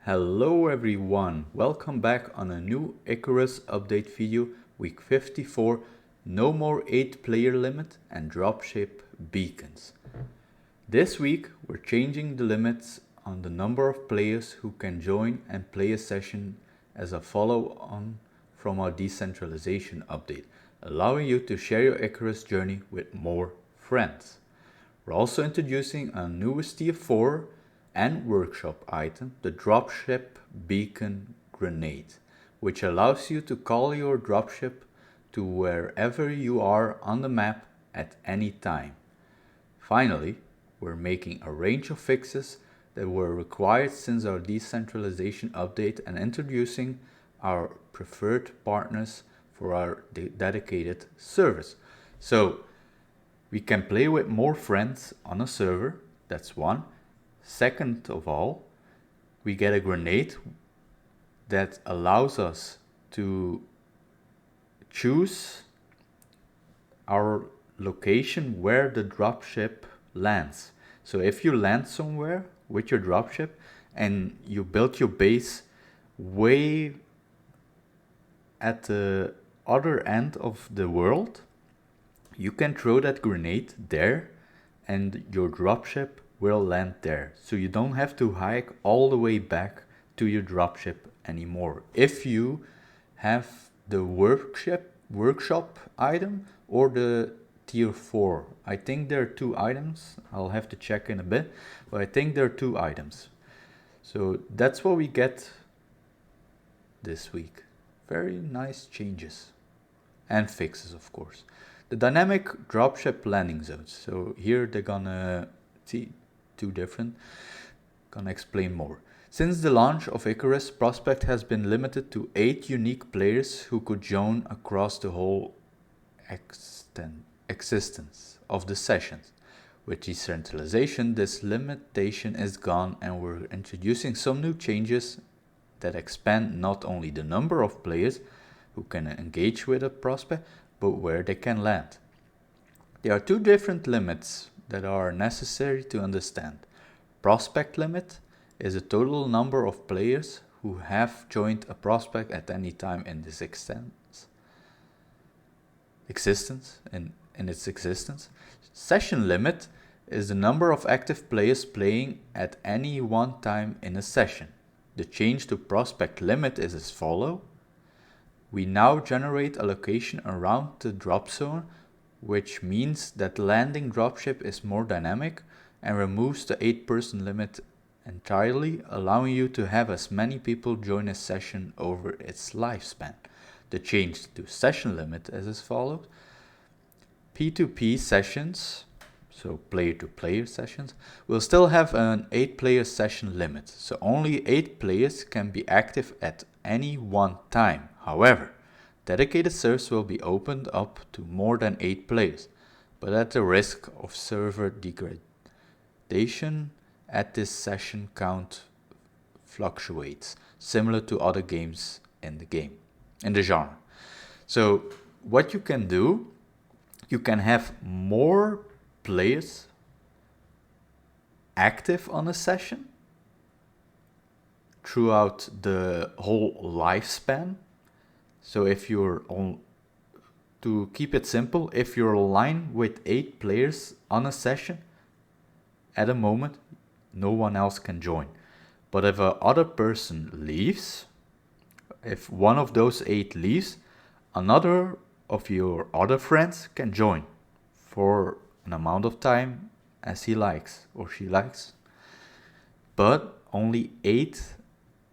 Hello everyone, welcome back on a new Icarus update video, week 54, no more 8 player limit and dropship beacons. This week we're changing the limits on the number of players who can join and play a session as a follow on from our decentralization update, allowing you to share your Icarus journey with more friends. We're also introducing a newest tier 4 and workshop item, the Dropship Beacon Grenade, which allows you to call your dropship to wherever you are on the map at any time. Finally, we're making a range of fixes that were required since our decentralization update and introducing our preferred partners for our dedicated service. So we can play with more friends on a server, that's one. Second of all, we get a grenade that allows us to choose our location where the dropship lands. So if you land somewhere with your dropship and you build your base way at the other end of the world, you can throw that grenade there and your dropship will land there. So you don't have to hike all the way back to your dropship anymore. If you have the workshop item or the tier 4. I think there are 2 items. I'll have to check in a bit, but I think there are 2 items. So that's what we get this week. Very nice changes and fixes, of course. The dynamic dropship landing zones. So here they're gonna see 2 different. Gonna explain more. Since the launch of Icarus, Prospect has been limited to 8 unique players who could join across the whole existence of the sessions. With decentralization, this limitation is gone and we're introducing some new changes that expand not only the number of players who can engage with a prospect, but where they can land. There are 2 different limits that are necessary to understand. Prospect limit is the total number of players who have joined a prospect at any time in this existence. Session limit is the number of active players playing at any one time in a session. The change to prospect limit is as follows. We now generate a location around the drop zone, which means that landing dropship is more dynamic and removes the 8-person limit entirely, allowing you to have as many people join a session over its lifespan. The change to session limit is as follows. P2P sessions, so player-to-player sessions, will still have an 8-player session limit, so only 8 players can be active at any one time. However, dedicated servers will be opened up to more than 8 players, but at the risk of server degradation as this session count fluctuates, similar to other games in the genre. So what you can do, you can have more players active on a session throughout the whole lifespan. So if you're to keep it simple, if you're aligned with 8 players on a session, at a moment, no one else can join. But if a other person leaves, if one of those 8 leaves, another of your other friends can join for an amount of time as he likes or she likes. But only 8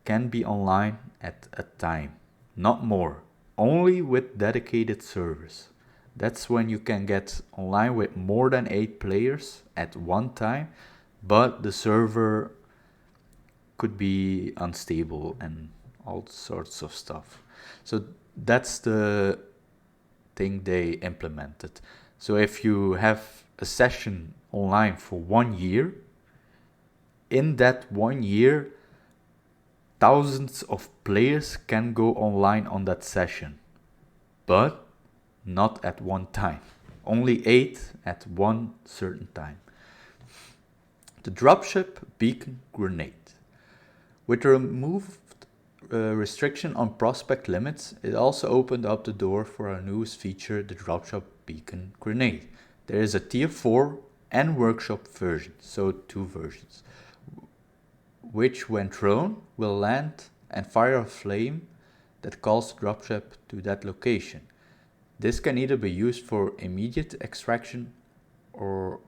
can be online at a time, not more. Only with dedicated servers. That's when you can get online with more than 8 players at one time, but the server could be unstable and all sorts of stuff. So that's the thing they implemented. So if you have a session online for 1 year, in that 1 year, thousands of players can go online on that session, but not at one time. Only 8 at one certain time. The Dropship Beacon Grenade. With the removed restriction on prospect limits, it also opened up the door for our newest feature, the Dropship Beacon Grenade. There is a Tier 4 and Workshop version, so 2 versions, which when thrown will land and fire a flame that calls the dropship to that location. This can either be used for immediate extraction or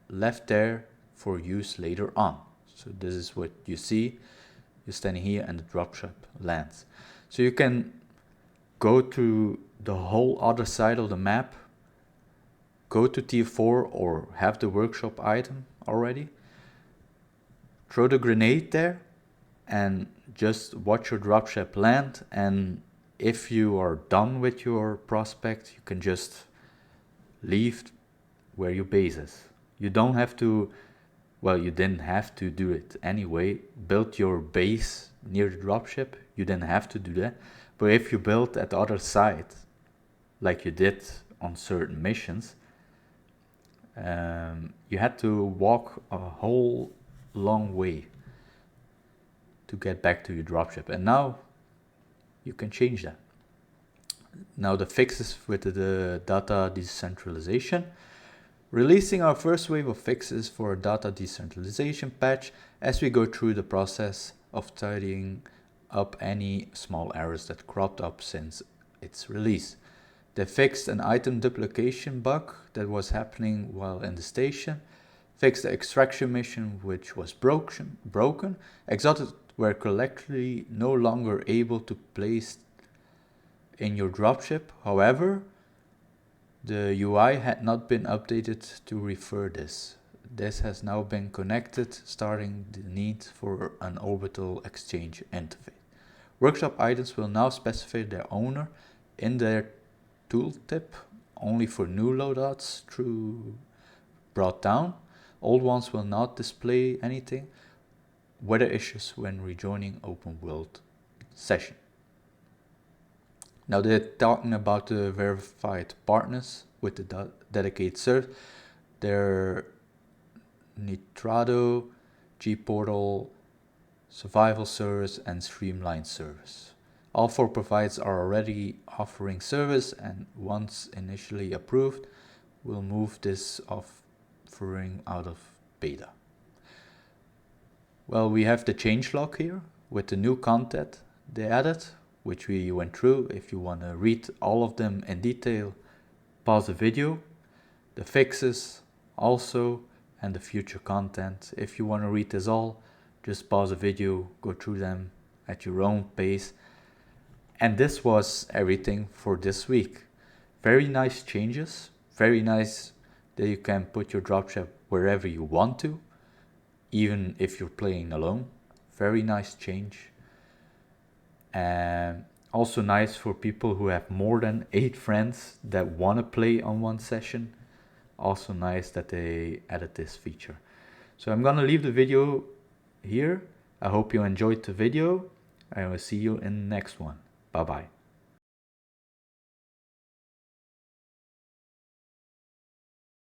left there for use later on. So this is what you see. You're standing here and the dropship lands. So you can go to the whole other side of the map, go to Tier 4 or have the workshop item already, throw the grenade there and just watch your dropship land, and if you are done with your prospect, you can just leave where your base is. You don't have to, well, you didn't have to do it anyway, build your base near the dropship, you didn't have to do that, but if you build at the other side, like you did on certain missions, you had to walk a whole long way to get back to your dropship, and now you can change that. Now the fixes with the data decentralization. Releasing our first wave of fixes for a data decentralization patch as we go through the process of tidying up any small errors that cropped up since its release. They fixed an item duplication bug that was happening while in the station, fixed the extraction mission which was broken. Exotics were collectively no longer able to place in your dropship. However, the UI had not been updated to refer this. This has now been connected, starting the need for an orbital exchange interface. Workshop items will now specify their owner in their tooltip only for new loadouts through brought down. Old ones will not display anything. Weather issues when rejoining open world session. Now they're talking about the verified partners with the dedicated server. They're Nitrado, Gportal, Survival Service and Streamline Service. All 4 providers are already offering service, and once initially approved, we'll move this offering out of beta. Well, we have the changelog here with the new content they added, which we went through. If you want to read all of them in detail, pause the video. The fixes also, and the future content. If you want to read this all, just pause the video, go through them at your own pace. And this was everything for this week. Very nice changes, very nice that you can put your dropship wherever you want to, even if you're playing alone. Very nice change. And also nice for people who have more than 8 friends that want to play on one session. Also nice that they added this feature. So I'm gonna leave the video here. I hope you enjoyed the video. I will see you in the next one. Bye bye.